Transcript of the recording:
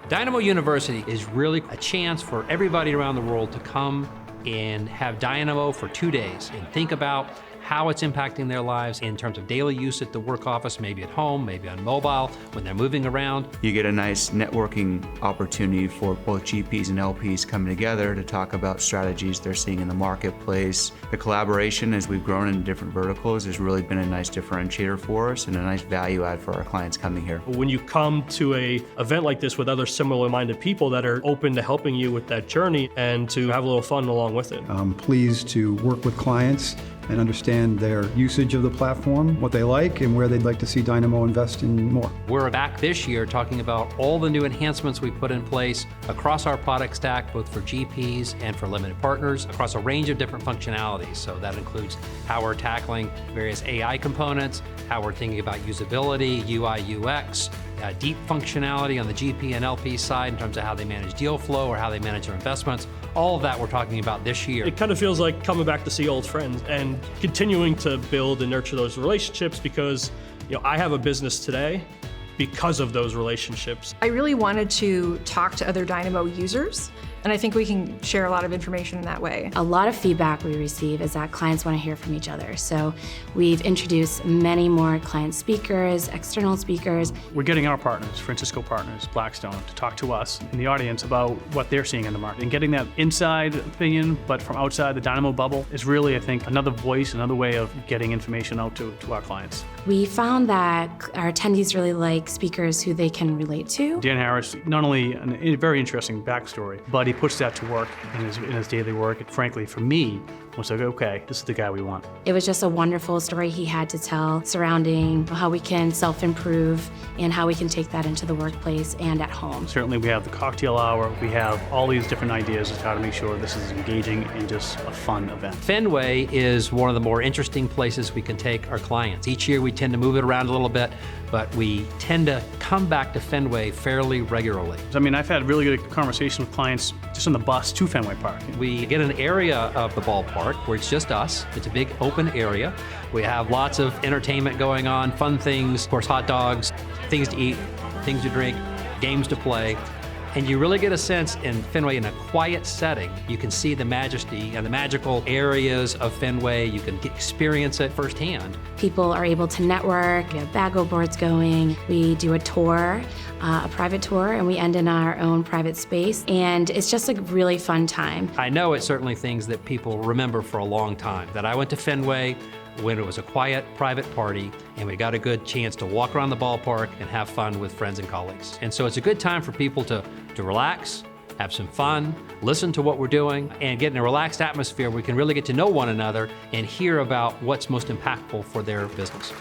Dynamo University is really a chance for everybody around the world to come and have Dynamo for 2 days and think about how it's impacting their lives in terms of daily use at the work office, maybe at home, maybe on mobile, when they're moving around. You get a nice networking opportunity for both GPs and LPs coming together to talk about strategies they're seeing in the marketplace. The collaboration as we've grown in different verticals has really been a nice differentiator for us and a nice value add for our clients coming here. When you come to an event like this with other similar-minded people that are open to helping you with that journey and to have a little fun along with it. I'm pleased to work with clients and understand their usage of the platform, what they like, and where they'd like to see Dynamo invest in more. We're back this year talking about all the new enhancements we put in place across our product stack, both for GPs and for limited partners, across a range of different functionalities. So that includes how we're tackling various AI components, how we're thinking about usability, UI, UX, deep functionality on the GP and LP side in terms of how they manage deal flow or how they manage their investments. All of that we're talking about this year. It kind of feels like coming back to see old friends and continuing to build and nurture those relationships because, I have a business today because of those relationships. I really wanted to talk to other Dynamo users, and I think we can share a lot of information in that way. A lot of feedback we receive is that clients want to hear from each other. So we've introduced many more client speakers, external speakers. We're getting our partners, Francisco Partners, Blackstone, to talk to us in the audience about what they're seeing in the market. And getting that inside opinion, but from outside the Dynamo bubble, is really, I think, another voice, another way of getting information out to our clients. We found that our attendees really like speakers who they can relate to. Dan Harris, not only a very interesting backstory, but he puts that to work in his daily work. And frankly, for me, was like, okay, this is the guy we want. It was just a wonderful story he had to tell surrounding how we can self-improve and how we can take that into the workplace and at home. Certainly we have the cocktail hour, we have all these different ideas of how to make sure this is engaging and just a fun event. Fenway is one of the more interesting places we can take our clients. Each year we tend to move it around a little bit, but we tend to come back to Fenway fairly regularly. I mean, I've had really good conversations with clients just on the bus to Fenway Park. We get an area of the ballpark where it's just us. It's a big open area. We have lots of entertainment going on, fun things, of course, hot dogs, things to eat, things to drink, games to play. And you really get a sense in Fenway in a quiet setting. You can see the majesty and the magical areas of Fenway. You can experience it firsthand. People are able to network, we have bago boards going, we do a tour, a private tour, and we end in our own private space. And it's just a really fun time. I know it's certainly things that people remember for a long time, that I went to Fenway when it was a quiet, private party, and we got a good chance to walk around the ballpark and have fun with friends and colleagues. And so it's a good time for people to relax, have some fun, listen to what we're doing, and get in a relaxed atmosphere where we can really get to know one another and hear about what's most impactful for their business.